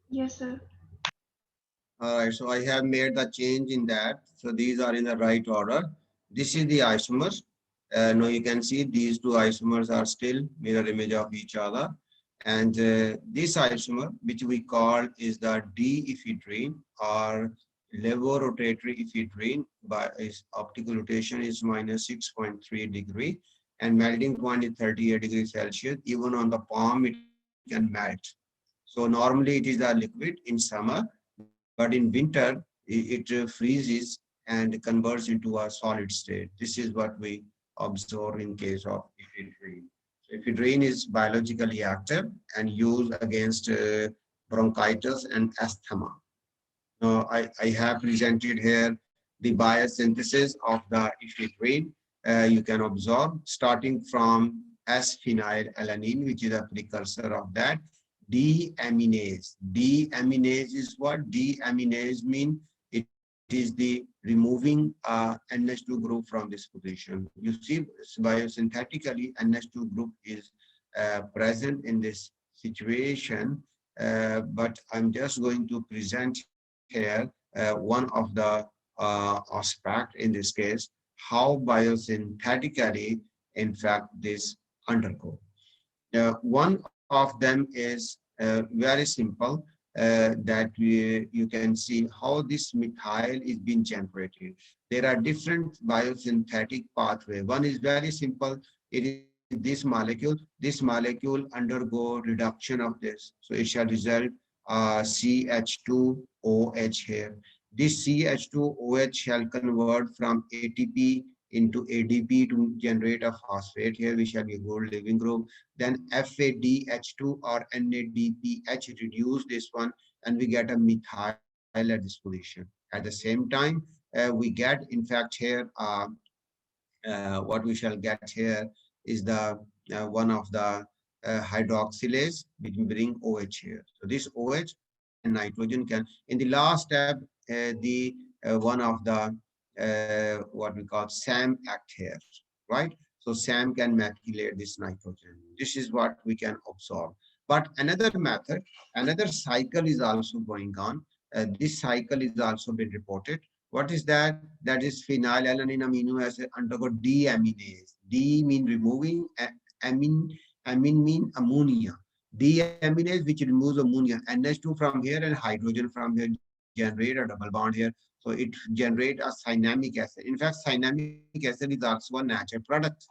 Yes, sir. All right, so I have made the change in that. So these are in the right order. This is the isomers. Now you can see these two isomers are still mirror image of each other. And this isomer, which we call is the D-ephedrine or levorotatory ephedrine, by its optical rotation is minus 6.3 degree and melting point is 38 degrees Celsius. Even on the palm, it can melt. So normally it is a liquid in summer, but in winter it freezes and converts into a solid state. This is what we observe in case of ephedrine. So ephedrine is biologically active and used against bronchitis and asthma. Now I have presented here the biosynthesis of the ephedrine. You can observe starting from S-phenylalanine, which is a precursor of that. D-aminase. D-aminase is what? D-aminase means it is the removing NH2 group from this position. You see, biosynthetically, NH2 group is present in this situation, but I'm just going to present here one of the aspect in this case, how biosynthetically, in fact, this undergo. One of them is very simple, that you can see how this methyl is being generated. There are different biosynthetic pathway. One is very simple. It is this molecule. This molecule undergo reduction of this. So it shall result CH2OH here. This CH2OH shall convert from ATP into ADP to generate a phosphate. Here we shall get gold living group. Then FADH2 or NADPH reduce this one and we get a methyl at this position. At the same time, we get in fact here what we shall get here is the one of the hydroxylase which bring OH here. So this OH and nitrogen can in the last step the one of the what we call SAM act here, right? So SAM can methylate this nitrogen. This is what we can observe. But another method, another cycle is also going on. This cycle is also been reported. What is that? That is phenylalanine amino acid undergo deaminase. D mean removing, amine mean ammonia. Deaminase which removes ammonia. NH2 from here and hydrogen from here generate a double bond here. So it generate a cyanamic acid. In fact, cyanamic acid is also a natural product,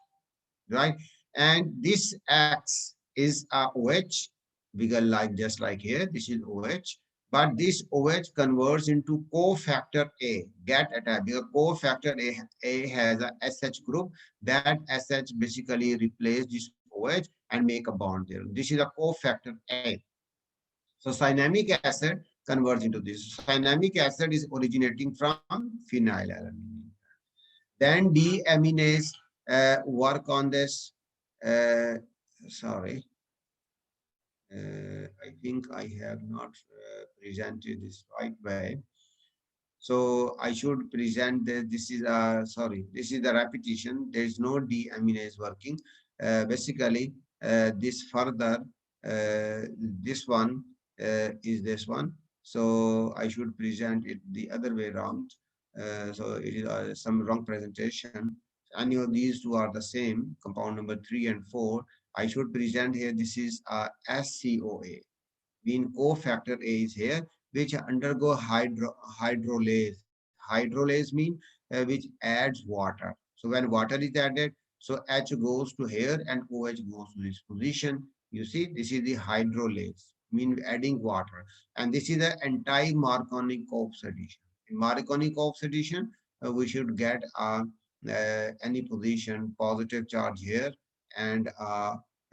right? And this X is a OH, bigger like just like here. This is OH. But this OH converts into cofactor A, get attached because cofactor A has a SH group. That SH basically replace this OH and make a bond there. This is a cofactor A. So cyanamic acid converts into this. Cyanamic acid is originating from phenylalanine. Then deaminase work on this. Sorry, I think I have not presented this right way. So I should present this is a sorry, this is the repetition. There is no deaminase working. Basically, this further, this one is this one. So I should present it the other way around. So it is some wrong presentation. Any of these two are the same, compound number 3 and 4. I should present here, this is SCOA. Mean cofactor A is here, which undergo hydrolase. Hydrolase mean which adds water. So when water is added, so H goes to here and OH goes to this position. You see, this is the hydrolase, mean adding water. And this is the anti-Marconi Cox addition. In Marconi Cox addition, we should get any position, positive charge here, and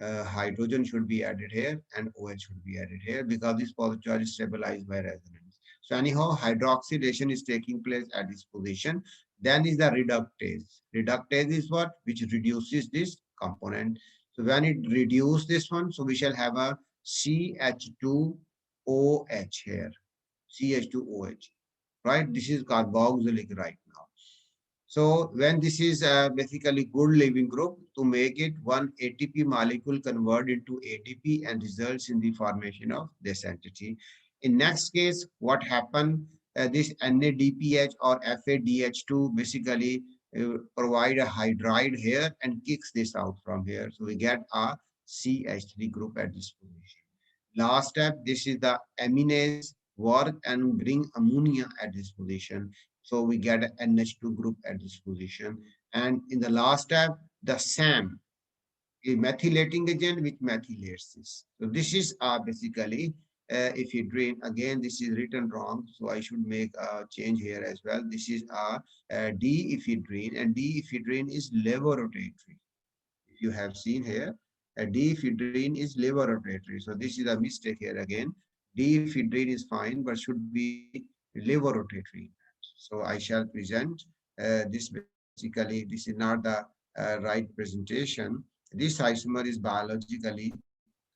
hydrogen should be added here and OH should be added here because this positive charge is stabilized by resonance. So anyhow, hydroxylation is taking place at this position. Then is the reductase. Reductase is what? Which reduces this component. So when it reduces this one, so we shall have a CH2OH here. CH2OH, right? This is carboxylic right now. So when this is basically good living group, to make it one ATP molecule convert into ADP and results in the formation of this entity. In next case, what happened? This NADPH or FADH2 basically provide a hydride here and kicks this out from here. So we get a CH3 group at this position. Last step, this is the aminase work and bring ammonia at this position. So we get an NH2 group at this position. And in the last step, the SAM, a methylating agent which methylates this. So this is basically ephedrine. Again, this is written wrong, so I should make a change here as well. This is D-ephedrine, and D-ephedrine is levorotatory. You have seen here, D-ephedrine is levorotatory. So this is a mistake here again. D-ephedrine is fine, but should be levorotatory. So I shall present this basically. This is not the right presentation. This isomer is biologically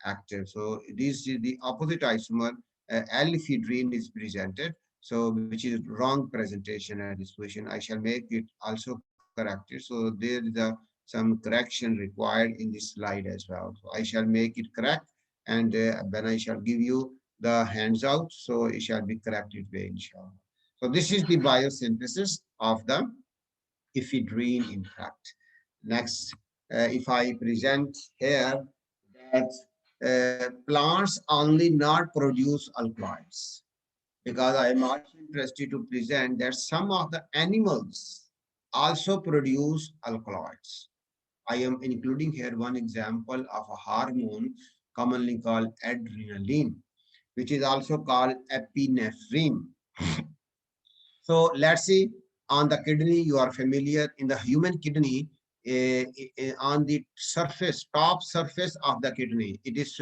active. So this is the opposite isomer, L-ephedrine is presented. So which is wrong presentation at this position. I shall make it also corrected. So there is some correction required in this slide as well. So I shall make it correct, and then I shall give you the hands out. So it shall be corrected way, inshallah. So this is the biosynthesis of the ephedrine, in fact. Next, if I present here that plants only not produce alkaloids, because I am also interested to present that some of the animals also produce alkaloids. I am including here one example of a hormone commonly called adrenaline, which is also called epinephrine. So let's see, on the kidney, you are familiar. In the human kidney, on the surface, top surface of the kidney, it is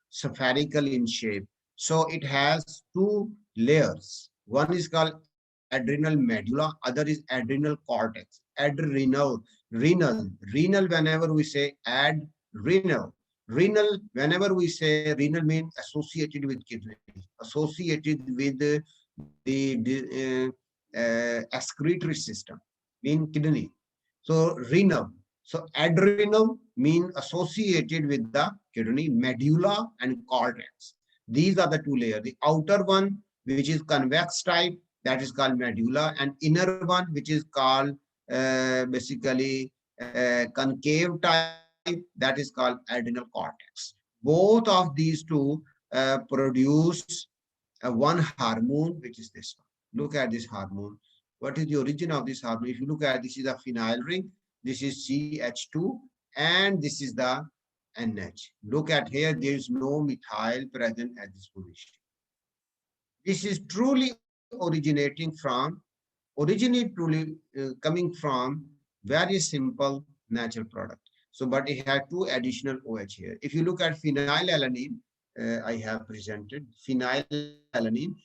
spherical in shape. So it has two layers. One is called adrenal medulla, other is adrenal cortex. Renal, whenever we say renal, whenever we say renal means associated with kidney, associated with the excretory system, mean kidney. So renal. So adrenal mean associated with the kidney, medulla and cortex. These are the two layers. The outer one, which is convex type, that is called medulla, and inner one, which is called basically concave type, that is called adrenal cortex. Both of these two produce one hormone, which is this one. Look at this hormone. What is the origin of this hormone? If you look at, this is a phenyl ring, this is CH2, and this is the NH. Look at here, there is no methyl present at this position. This is truly coming from very simple natural product. So, but it had two additional OH here. If you look at phenylalanine, I have presented phenylalanine.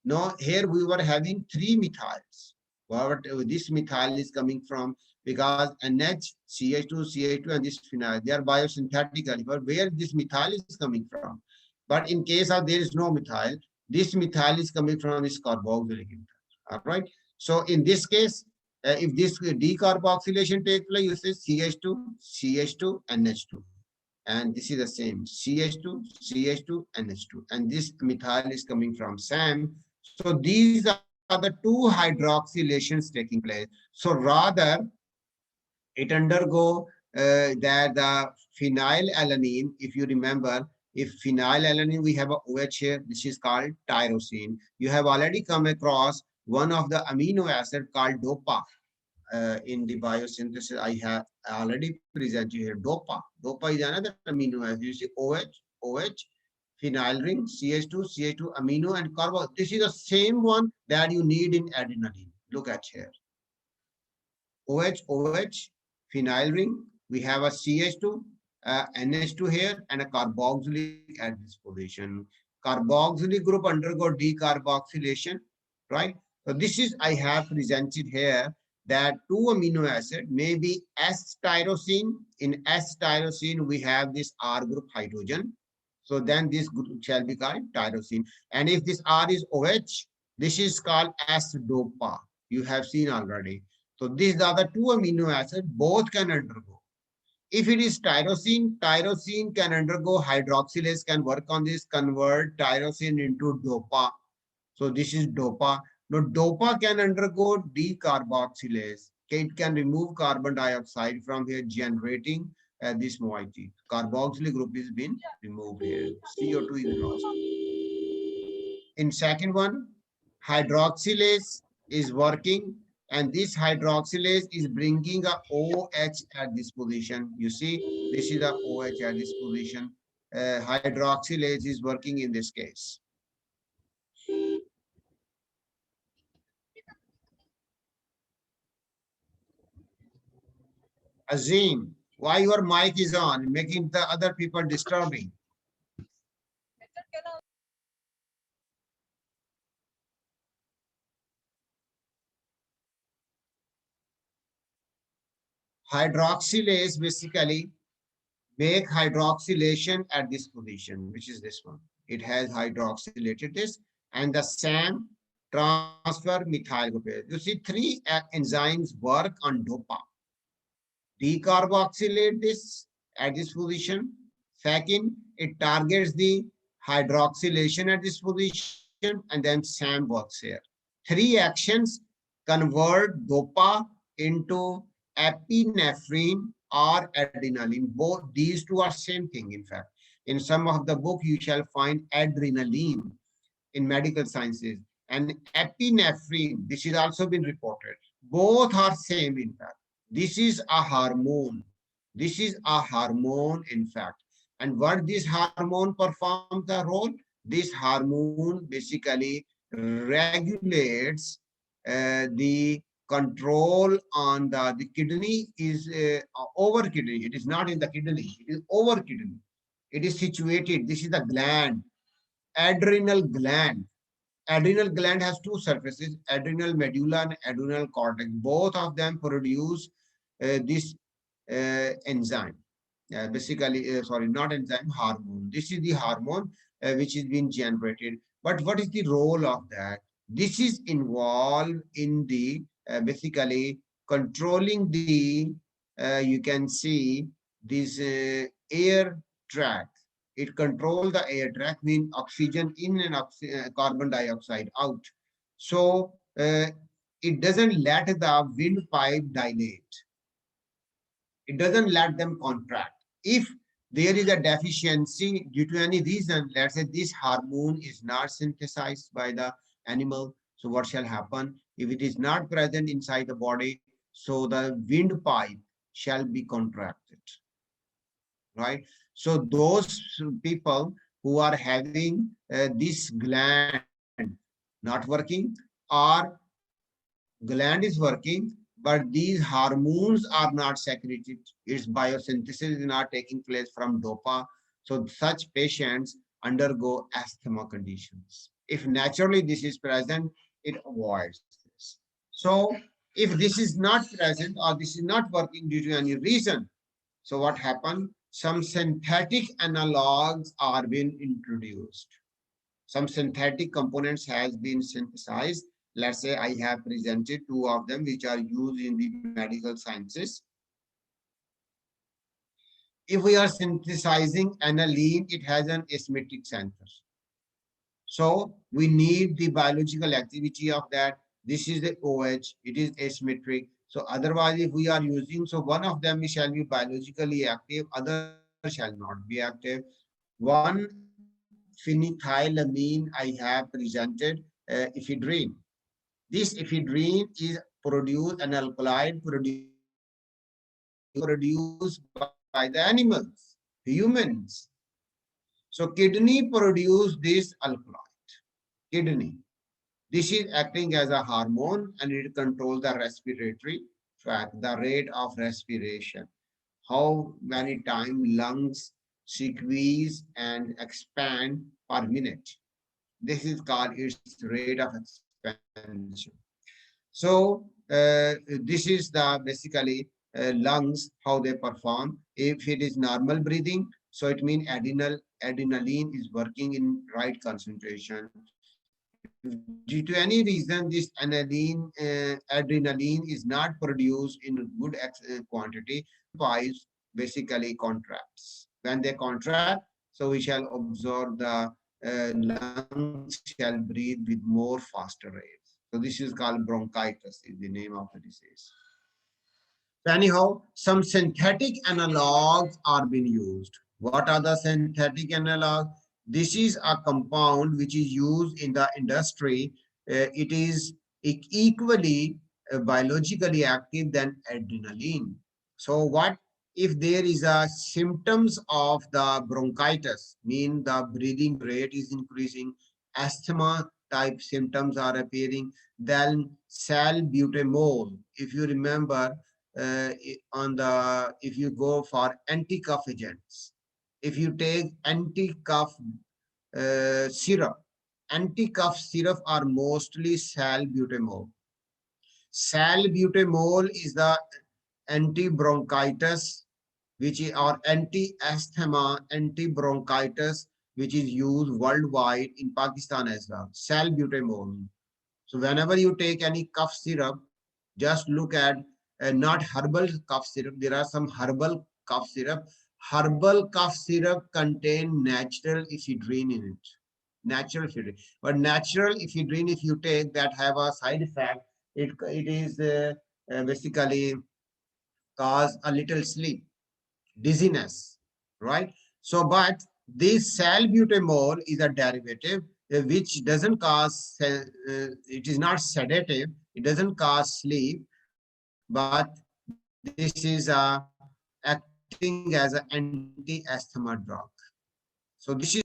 Now, here we were having three methyls. What this methyl is coming from, because NH, CH2, CH2, and this phenyl, they are biosynthetically, but where this methyl is coming from? But in case of there is no methyl, this methyl is coming from this carboxylic interest. All right. So in this case, if this decarboxylation takes place, you say CH2, CH2, NH2. And this is the same, CH2, CH2, NH2. And this methyl is coming from SAM. So these are the two hydroxylations taking place. So rather, it undergo that the phenylalanine, if you remember, if phenylalanine, we have a OH here, this is called tyrosine. You have already come across one of the amino acid called DOPA. In the biosynthesis, I have already presented here DOPA. DOPA is another amino acid. You see OH, phenyl ring, CH2, CH2 amino, and carbo. This is the same one that you need in adrenaline. Look at here. OH, phenyl ring. We have a CH2, NH2 here, and a carboxylic at this position. Carboxylic group undergo decarboxylation, right? So this is, I have presented here that two amino acid may be S-tyrosine. In S-tyrosine, we have this R group hydrogen. So then this group shall be called tyrosine. And if this R is OH, this is called S-dopa. You have seen already. So these are the two amino acids, both can undergo. If it is tyrosine, tyrosine can undergo hydroxylase, can work on this, convert tyrosine into DOPA. So this is DOPA. Now DOPA can undergo decarboxylase. Okay, it can remove carbon dioxide from here, generating this moiety. Carboxylic group is been removed here. CO2 is lost. In second one, hydroxylase is working, and this hydroxylase is bringing a OH at this position. You see, this is a OH at this position. Hydroxylase is working in this case. Azim, why your mic is on, making the other people disturbing? Hydroxylase basically make hydroxylation at this position, which is this one. It has hydroxylated this, and the SAM transfer methyl group. You see, three enzymes work on DOPA. Decarboxylate this at this position. Second, it targets the hydroxylation at this position, and then SAM works here. Three actions convert DOPA into epinephrine or adrenaline. Both these two are same thing, in fact. In some of the book, you shall find adrenaline in medical sciences and epinephrine. This is also been reported. Both are same, in fact. This is a hormone. This is a hormone, in fact. And what this hormone performs the role? This hormone basically regulates the control on the kidney is over kidney. It is not in the kidney. It is over kidney. It is situated. This is the gland, adrenal gland. Adrenal gland has two surfaces, adrenal medulla and adrenal cortex. Both of them produce this enzyme. Basically, sorry, not enzyme, hormone. This is the hormone which is being generated. But what is the role of that? This is involved in the basically controlling the, you can see this air tract. It controls the air tract, mean oxygen in and carbon dioxide out. So it doesn't let the windpipe dilate. It doesn't let them contract. If there is a deficiency due to any reason, let's say this hormone is not synthesized by the animal, so what shall happen? If it is not present inside the body, so the windpipe shall be contracted, right? So those people who are having this gland not working, or gland is working, but these hormones are not secreted. Its biosynthesis is not taking place from DOPA. So such patients undergo asthma conditions. If naturally this is present, it avoids this. So if this is not present or this is not working due to any reason, so what happened? Some synthetic analogs are being introduced. Some synthetic components has been synthesized. Let's say I have presented two of them which are used in the medical sciences. If we are synthesizing aniline, it has an asymmetric center. So we need the biological activity of that. This is the OH, it is asymmetric. So otherwise, if we are using, so one of them shall be biologically active, other shall not be active. One phenethylamine I have presented, ephedrine. This ephedrine is produced, an alkaloid produced by the animals, humans. So kidney produce this alkaloid, kidney. This is acting as a hormone and it controls the respiratory tract, the rate of respiration, how many times lungs squeeze and expand per minute. This is called its rate of expansion. So this is the basically lungs, how they perform. If it is normal breathing, so it means adrenaline is working in right concentration. Due to any reason, this adrenaline is not produced in good quantity, basically contracts. When they contract, so we shall observe the lungs shall breathe with more faster rates. So this is called bronchitis, is the name of the disease. So anyhow, some synthetic analogs are being used. What are the synthetic analogs? This is a compound which is used in the industry. It is equally biologically active than adrenaline. So what if there is a symptoms of the bronchitis, mean the breathing rate is increasing, asthma type symptoms are appearing, then salbutamol, if you remember, on the if you go for anti-cough agents, if you take anti-cough syrup, anti-cough syrup are mostly salbutamol. Salbutamol is the anti-bronchitis, which is or anti-asthma, anti-bronchitis, which is used worldwide in Pakistan as well. Salbutamol. So whenever you take any cough syrup, just look at not herbal cough syrup. There are some herbal cough syrup. Herbal cough syrup contain natural ephedrine in it. Natural ephedrine. But natural ephedrine, if you take that, have a side effect. It is basically cause a little sleep, dizziness, right? So, but this salbutamol is a derivative which doesn't cause, it is not sedative, it doesn't cause sleep, but this is acting as an anti-asthma drug. So this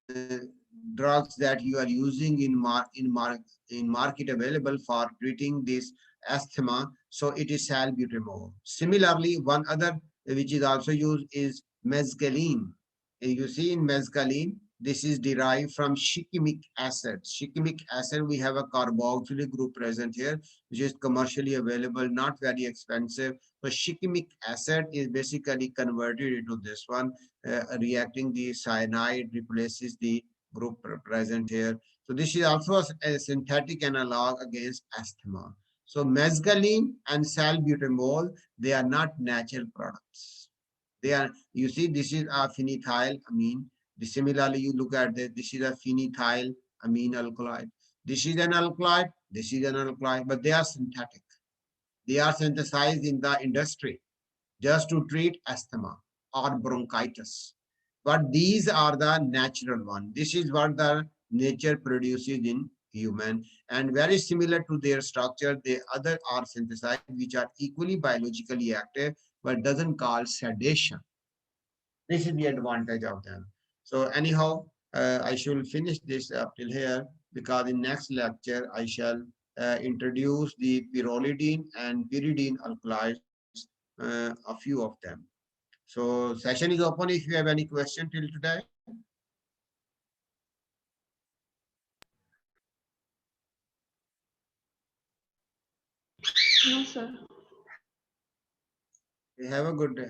is drugs that you are using in market available for treating this asthma. So it is salbutamol. Similarly, one other which is also used is mescaline. You see in mescaline, this is derived from shikimic acid. Shikimic acid, we have a carboxylic group present here, which is commercially available, not very expensive. So shikimic acid is basically converted into this one, reacting the cyanide replaces the group present here. So this is also a synthetic analog against asthma. So mescaline and salbutamol, they are not natural products. They are, you see, this is a phenethylamine. Similarly, you look at this, this is a phenethylamine alkaloid. This is an alkaloid, this is an alkaloid, but they are synthetic. They are synthesized in the industry just to treat asthma or bronchitis. But these are the natural one. This is what the nature produces in human, and very similar to their structure, the other are synthesized which are equally biologically active but doesn't cause sedation. This is the advantage of them. So anyhow, I should finish this up till here, because in next lecture I shall introduce the pyrrolidine and pyridine alkaloids, a few of them. So session is open if you have any question till today. No, sir. You have a good day.